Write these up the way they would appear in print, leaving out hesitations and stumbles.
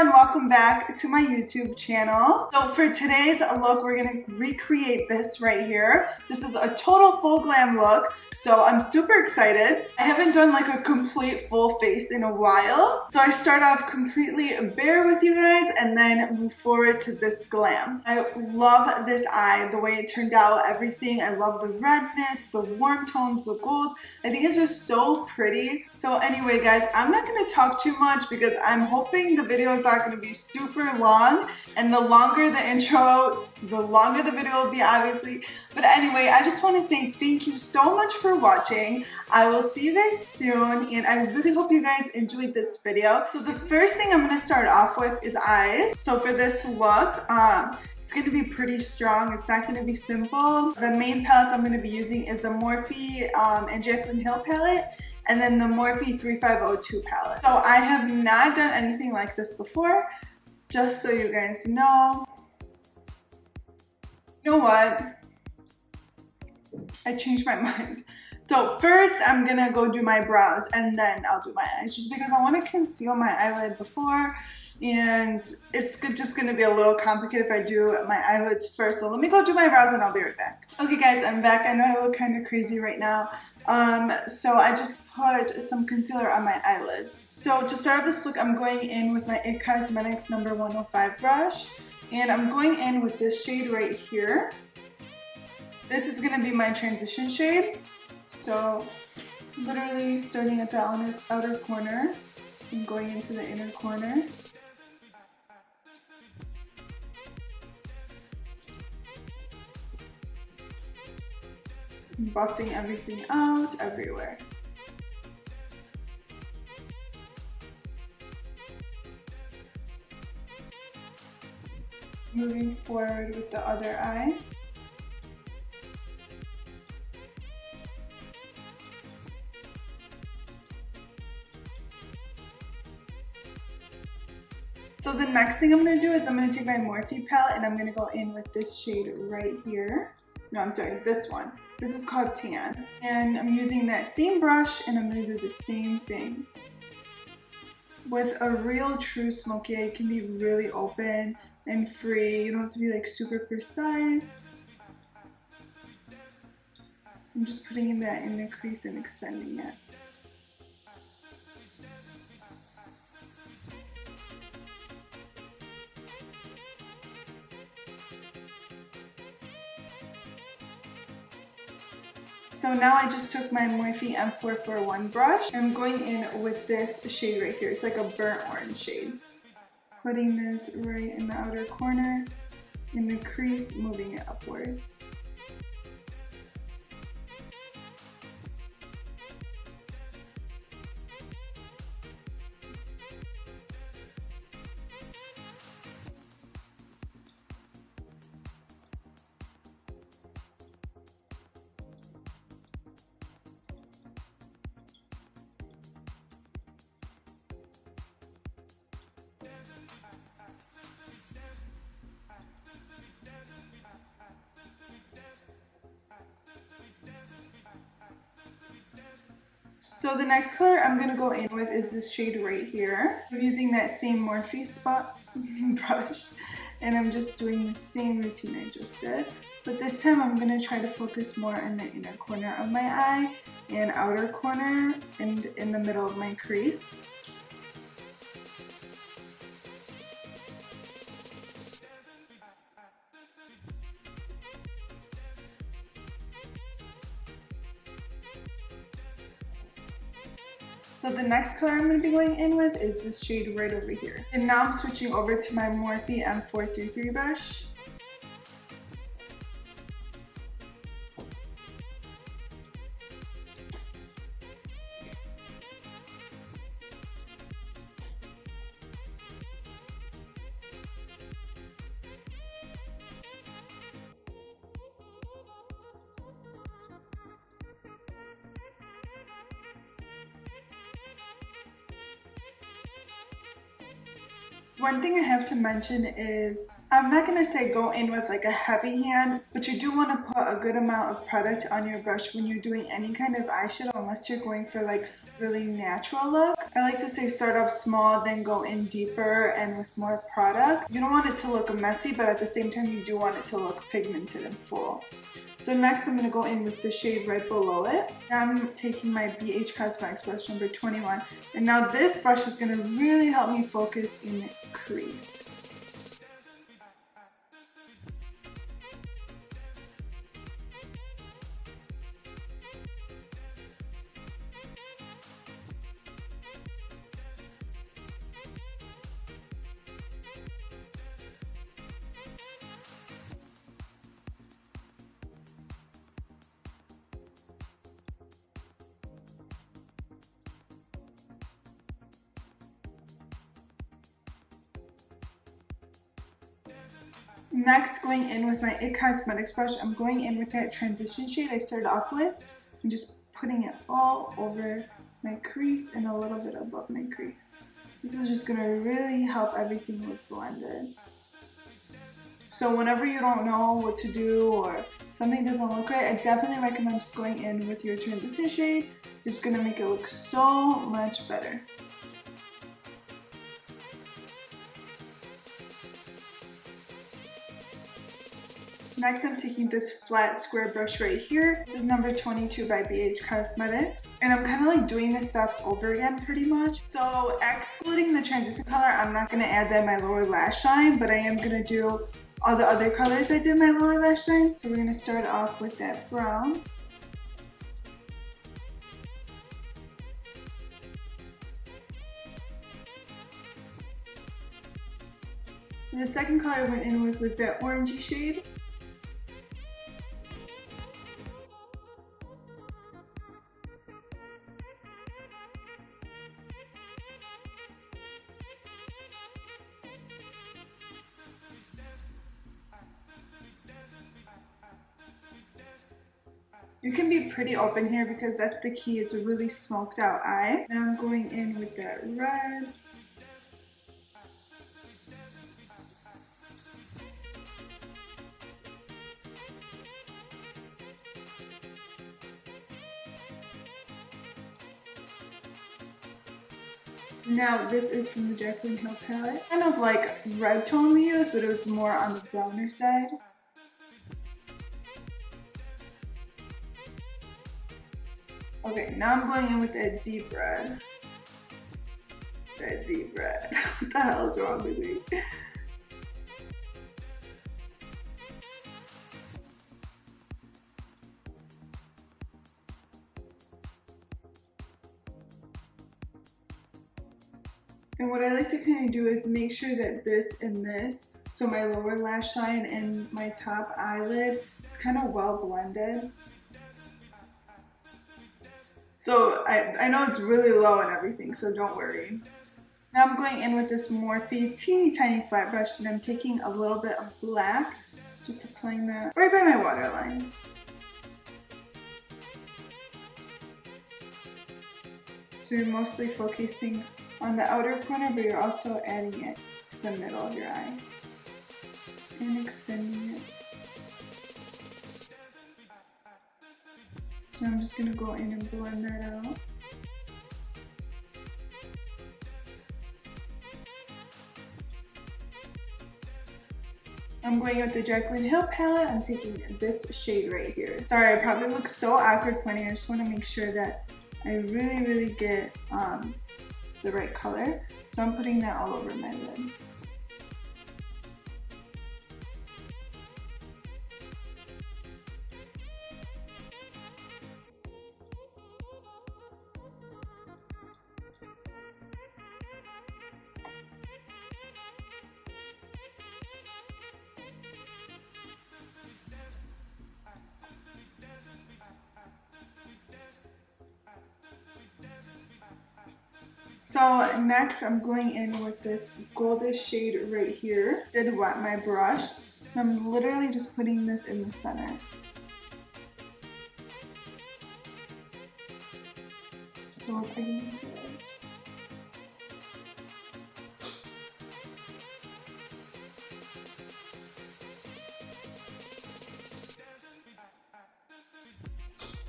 everyone, welcome back to my YouTube channel. So for today's look, we're gonna recreate this right here. This is a total full glam look, so I'm super excited. I haven't done like a complete full face in a while, so I start off completely bare with you guys and then move forward to this glam. I love this eye, the way it turned out, everything. I love the redness, the warm tones, the gold. I think it's just so pretty. So anyway guys, I'm not gonna talk too much because I'm hoping the video is not gonna be super long, and the longer the intro, the longer the video will be, obviously. But anyway, I just want to say thank you so much for watching. I will see you guys soon, and I really hope you guys enjoyed this video. So the first thing I'm gonna start off with is eyes. So for this look, it's going to be pretty strong. It's not going to be simple. The main palettes I'm going to be using is the Morphe and Jaclyn Hill palette, and then the Morphe 3502 palette. So I have not done anything like this before, just so you guys know. You know what? I changed my mind. So first I'm going to go do my brows and then I'll do my eyes, just because I want to conceal my eyelid before. And it's just going to be a little complicated if I do my eyelids first. So let me go do my brows and I'll be right back. Okay guys, I'm back. I know I look kind of crazy right now. So I just put some concealer on my eyelids. So to start this look, I'm going in with my IT Cosmetics number 105 brush. And I'm going in with this shade right here. This is going to be my transition shade. So literally starting at the outer corner and going into the inner corner. Buffing everything out everywhere. Moving forward with the other eye. So the next thing I'm going to do is I'm going to take my Morphe palette and I'm going to go in with this shade right here. No, I'm sorry, this one. This is called Tan. And I'm using that same brush and I'm going to do the same thing. With a real true smoky eye, it can be really open and free. You don't have to be like super precise. I'm just putting in that inner crease and extending it. So now I just took my Morphe M441 brush. I'm going in with this shade right here. It's like a burnt orange shade. Putting this right in the outer corner, in the crease, moving it upward. So the next color I'm going to go in with is this shade right here. I'm using that same Morphe spot brush and I'm just doing the same routine I just did. But this time I'm going to try to focus more in the inner corner of my eye and outer corner and in the middle of my crease. So the next color I'm going to be going in with is this shade right over here. And now I'm switching over to my Morphe M433 brush. One thing I have to mention is, I'm not going to say go in with like a heavy hand, but you do want to put a good amount of product on your brush when you're doing any kind of eyeshadow, unless you're going for like really natural look. I like to say start off small, then go in deeper and with more products. You don't want it to look messy, but at the same time you do want it to look pigmented and full. So next I'm going to go in with the shade right below it. Now I'm taking my BH Cosmetics brush number 21. And now this brush is going to really help me focus in the crease. Next, going in with my IT Cosmetics brush, I'm going in with that transition shade I started off with and just putting it all over my crease and a little bit above my crease. This is just going to really help everything look blended. So whenever you don't know what to do or something doesn't look right, I definitely recommend just going in with your transition shade. It's going to make it look so much better. Next, I'm taking this flat square brush right here. This is number 22 by BH Cosmetics. And I'm kind of like doing the steps over again pretty much. So excluding the transition color, I'm not going to add that in my lower lash line, but I am going to do all the other colors I did in my lower lash line. So we're going to start off with that brown. So the second color I went in with was that orangey shade. You can be pretty open here because that's the key. It's a really smoked out eye. Now I'm going in with that red. Now this is from the Jaclyn Hill palette. Kind of like red tone we used, but it was more on the browner side. Okay, now I'm going in with that deep red. That deep red. What the hell is wrong with me? And what I like to kind of do is make sure that this and this, so my lower lash line and my top eyelid, is kind of well blended. So I know it's really low and everything, so don't worry. Now I'm going in with this Morphe teeny tiny flat brush and I'm taking a little bit of black, just applying that right by my waterline. So you're mostly focusing on the outer corner, but you're also adding it to the middle of your eye and extending it. So I'm just going to go in and blend that out. I'm going with the Jaclyn Hill palette. I'm taking this shade right here. Sorry, I probably look so awkward pointing. I just want to make sure that I really get the right color. So I'm putting that all over my lid. So next I'm going in with this goldish shade right here. Did wet my brush. I'm literally just putting this in the center. So putting it into it.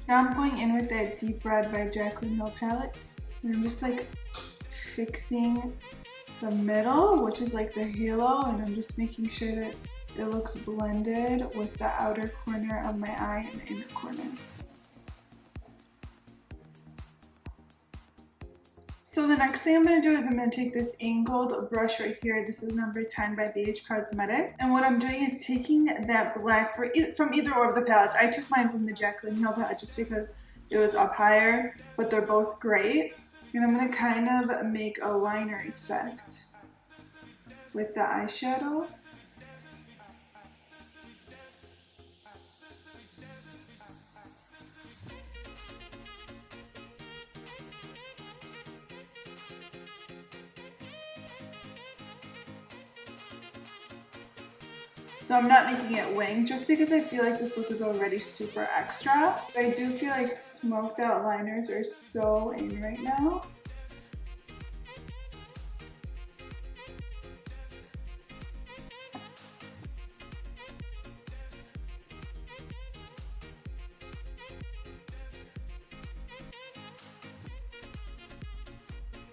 Now I'm going in with that deep red by Jaclyn Hill palette. And I'm just like fixing the middle, which is like the halo, and I'm just making sure that it looks blended with the outer corner of my eye and the inner corner. So the next thing I'm going to do is I'm going to take this angled brush right here. This is number 10 by BH Cosmetic. And what I'm doing is taking that black from either of the palettes. I took mine from the Jaclyn Hill palette just because it was up higher, but they're both great. And I'm going to kind of make a liner effect with the eyeshadow. So I'm not making it wing just because I feel like this look is already super extra. But I do feel like smoked out liners are so in right now.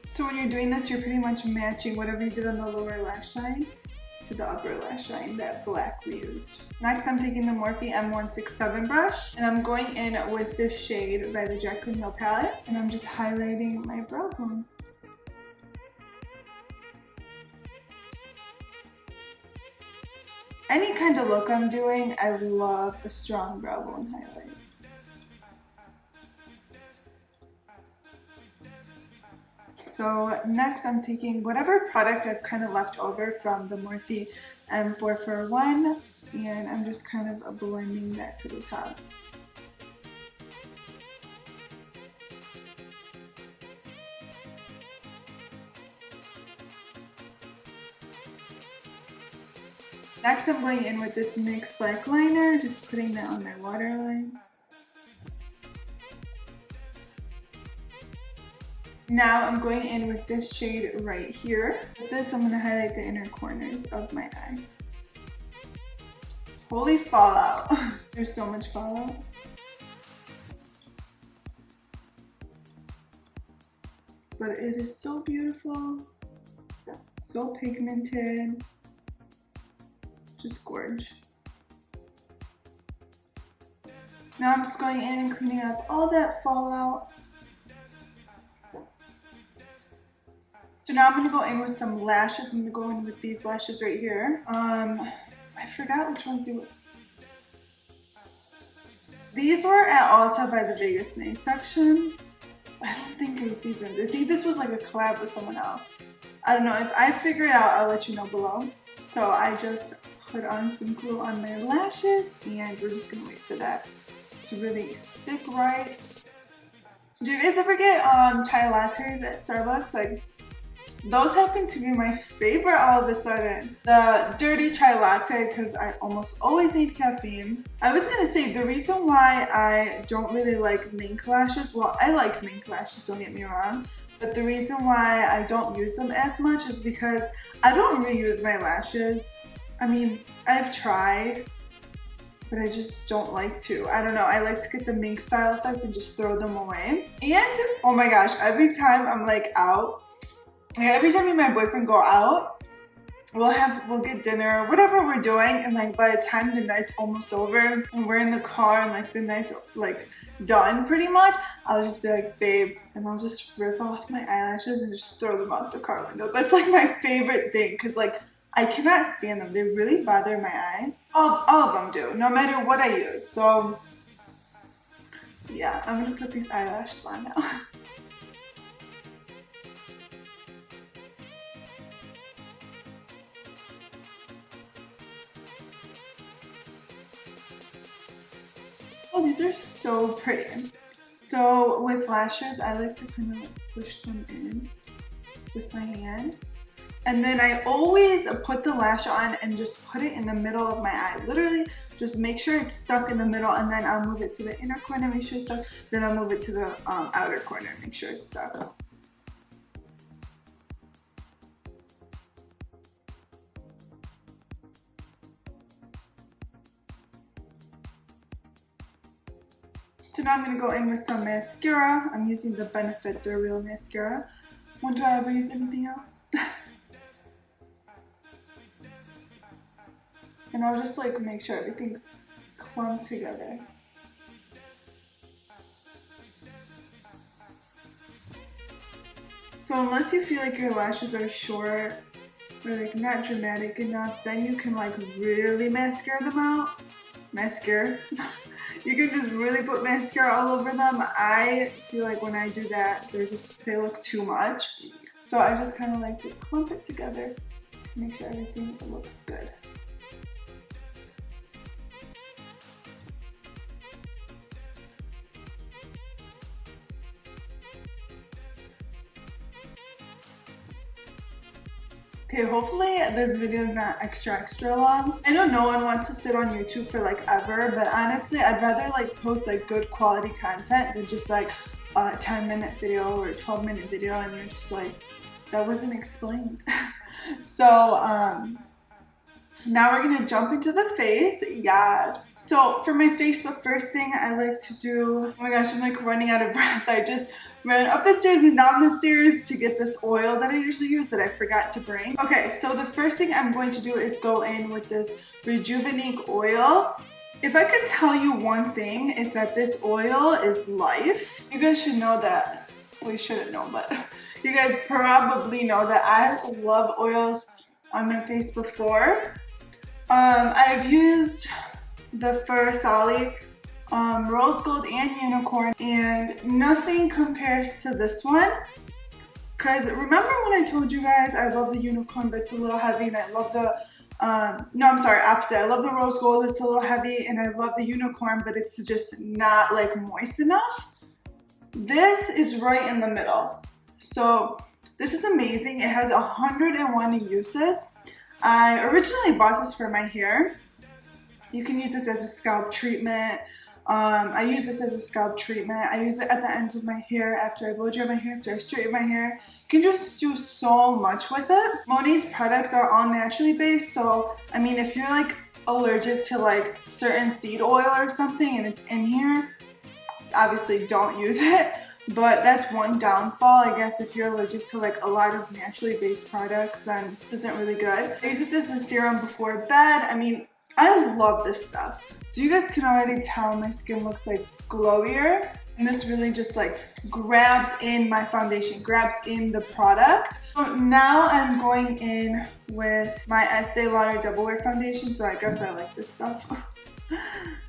So when you're doing this, you're pretty much matching whatever you did on the lower lash line to the upper lash line, that black we used. Next, I'm taking the Morphe M167 brush, and I'm going in with this shade by the Jaclyn Hill palette, and I'm just highlighting my brow bone. Any kind of look I'm doing, I love a strong brow bone highlight. So next I'm taking whatever product I've kind of left over from the Morphe M441, and I'm just kind of blending that to the top. Next I'm going in with this NYX black liner, just putting that on my waterline. Now I'm going in with this shade right here. With this, I'm going to highlight the inner corners of my eye. Holy fallout. There's so much fallout. But it is so beautiful. So pigmented. Just gorge. Now I'm just going in and cleaning up all that fallout. So now I'm going to go in with some lashes. I'm going to go in with these lashes right here. I forgot which ones they were. These were at Ulta by the Vegas Nail section. I don't think it was these ones. I think this was like a collab with someone else. I don't know. If I figure it out, I'll let you know below. So I just put on some glue on my lashes, and we're just going to wait for that to really stick right. Do you guys ever get chai lattes at Starbucks? Like, those happen to be my favorite all of a sudden. The dirty chai latte, because I almost always need caffeine. I was gonna say the reason why I don't really like mink lashes, well, I like mink lashes, don't get me wrong, but the reason why I don't use them as much is because I don't reuse my lashes. I mean, I've tried, but I just don't like to. I don't know, I like to get the mink style effect and just throw them away. And, oh my gosh, every time I'm like out, every time me and my boyfriend go out, we'll get dinner, whatever we're doing, and like by the time the night's almost over and we're in the car and like the night's like done pretty much, I'll just be like, babe, and I'll just rip off my eyelashes and just throw them out the car window. That's like my favorite thing, because like I cannot stand them. They really bother my eyes. All of them do, no matter what I use. So yeah, I'm gonna put these eyelashes on now. Oh, these are so pretty. So with lashes, I like to kind of push them in with my hand. And then I always put the lash on and just put it in the middle of my eye. Literally, just make sure it's stuck in the middle, and then I'll move it to the inner corner, make sure it's stuck. Then I'll move it to the outer corner, make sure it's stuck. So now I'm going to go in with some mascara. I'm using the Benefit They're Real mascara. When do I ever use anything else? And I'll just like make sure everything's clumped together. So unless you feel like your lashes are short or like not dramatic enough, then you can like really mascara them out. Mascara. You can just really put mascara all over them. I feel like when I do that, they look too much. So I just kind of like to clump it together to make sure everything looks good. Okay, hopefully this video is not extra long. I know no one wants to sit on YouTube for like ever, but honestly, I'd rather like post like good quality content than just like a 10-minute video or a 12-minute video and you're just like, that wasn't explained. So now we're gonna jump into the face. Yes. So for my face, the first thing I like to do, oh my gosh, I'm like running out of breath. I just ran up the stairs and down the stairs to get this oil that I usually use that I forgot to bring. Okay, so the first thing I'm going to do is go in with this Rejuvenate oil. If I could tell you one thing, it's that this oil is life. You guys should know that. Well, you shouldn't know, but you guys probably know that I love oils on my face before. I've used the Sally Rose Gold and Unicorn, and nothing compares to this one. Because remember when I told you guys I love the Unicorn but it's a little heavy, and I love the no, I'm sorry, opposite. I love the Rose Gold, it's a little heavy, and I love the Unicorn but it's just not like moist enough. This is right in the middle. So this is amazing. It has 101 uses. I originally bought this for my hair. You can use this as a scalp treatment. I use this as a scalp treatment. I use it at the ends of my hair after I blow dry my hair, after I straighten my hair. You can just do so much with it. Monat's products are all naturally based, so I mean if you're like allergic to like certain seed oil or something and it's in here, obviously don't use it. But that's one downfall, I guess, if you're allergic to like a lot of naturally based products, then this isn't really good. I use this as a serum before bed. I mean, I love this stuff. So you guys can already tell my skin looks like glowier, and this really just like grabs in my foundation, grabs in the product. So now I'm going in with my Estee Lauder Double Wear Foundation, so I guess I like this stuff.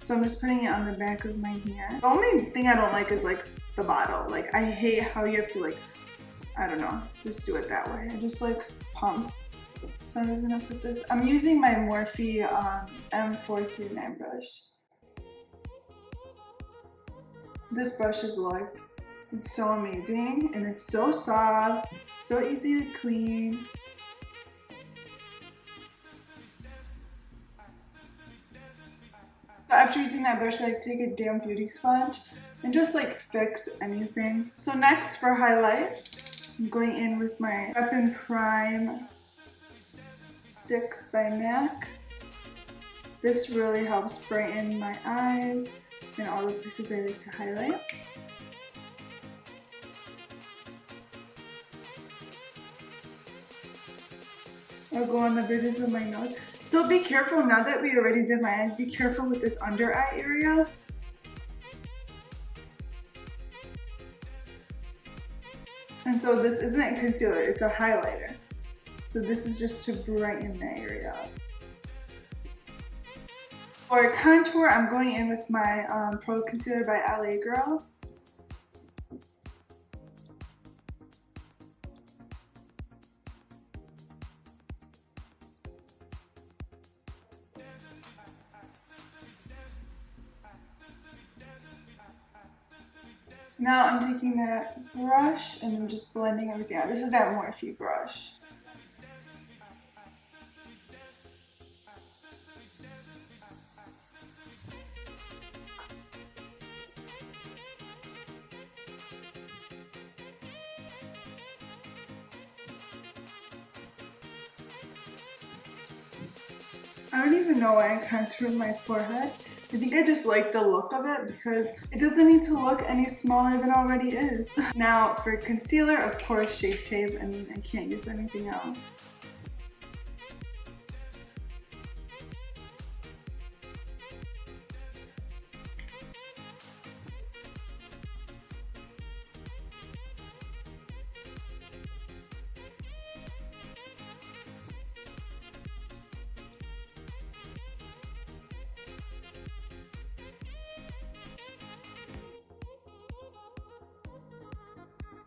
So I'm just putting it on the back of my hand. The only thing I don't like is like the bottle. Like I hate how you have to like, I don't know, just do it that way. I just like pumps. So I'm just gonna put this. I'm using my Morphe M439 brush. This brush is life. It's so amazing and it's so soft, so easy to clean. So after using that brush, I like to take a damp beauty sponge and just like fix anything. So next for highlight, I'm going in with my Prep and Prime Sticks by MAC. This really helps brighten my eyes and all the places I like to highlight. I'll go on the bridges of my nose. So be careful, now that we already did my eyes, be careful with this under eye area. And so this isn't concealer, it's a highlighter. So this is just to brighten the area up. For contour, I'm going in with my Pro Concealer by LA Girl. Now I'm taking that brush and I'm just blending everything out. This is that Morphe brush. I don't even know why I contoured my forehead. I think I just like the look of it because it doesn't need to look any smaller than it already is. Now for concealer, of course, Shape Tape. I mean, I can't use anything else.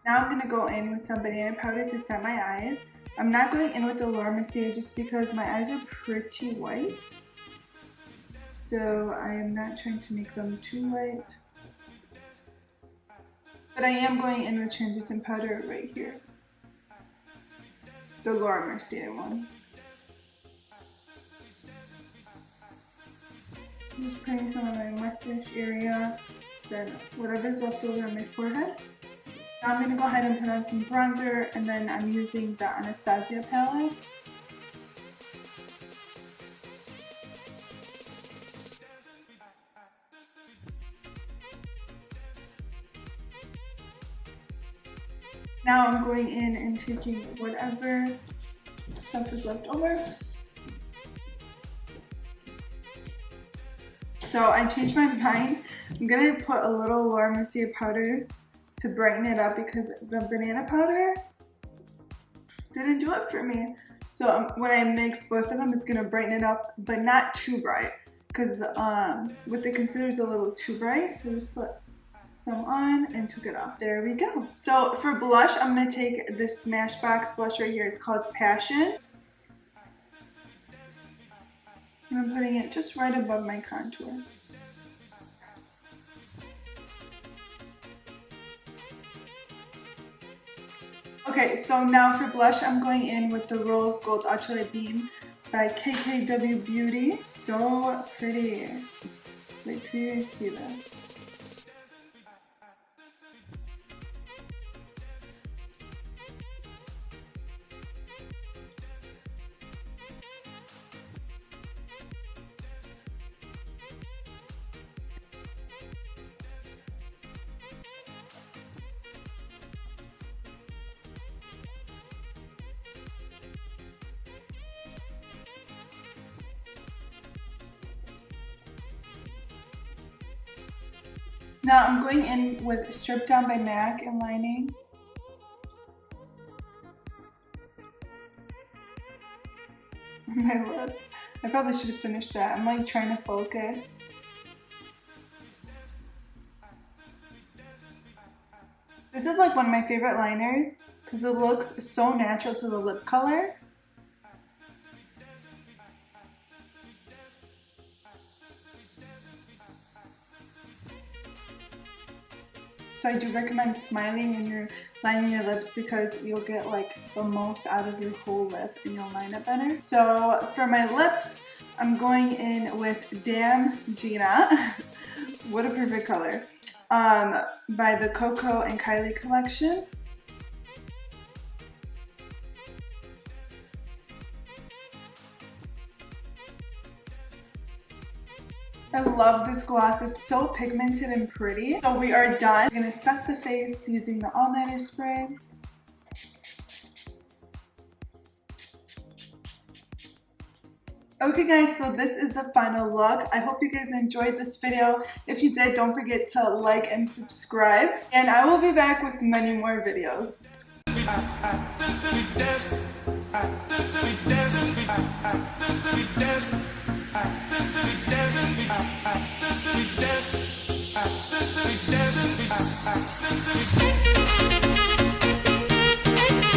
Now I'm going to go in with some banana powder to set my eyes. I'm not going in with the Laura Mercier just because my eyes are pretty white. So I am not trying to make them too white. But I am going in with translucent powder right here. The Laura Mercier one. I'm just putting some on my mustache area, then whatever's left over on my forehead. Now I'm going to go ahead and put on some bronzer, and then I'm using the Anastasia palette. Now I'm going in and taking whatever stuff is left over. So I changed my mind. I'm going to put a little Laura Mercier powder to brighten it up because the banana powder didn't do it for me. So when I mix both of them, it's going to brighten it up, but not too bright because with the concealer it's a little too bright. So just put some on and took it off. There we go. So for blush, I'm going to take this Smashbox blush right here. It's called Passion. And I'm putting it just right above my contour. Okay, so now for blush, I'm going in with the Rose Gold Ultra Light Beam by KKW Beauty. So pretty. Wait till you see this. Now I'm going in with Strip Down by MAC and lining. My lips. I probably should have finished that. I'm like trying to focus. This is like one of my favorite liners because it looks so natural to the lip color. So I do recommend smiling when you're lining your lips because you'll get like the most out of your whole lip and you'll line it better. So for my lips, I'm going in with Damn Gena. What a perfect color. By the Coco and Kylie collection. I love this gloss. It's so pigmented and pretty. So we are done. I'm gonna set the face using the all-nighter spray. Okay guys, so this is the final look. I hope you guys enjoyed this video. If you did, don't forget to like and subscribe. And I will be back with many more videos. We dance.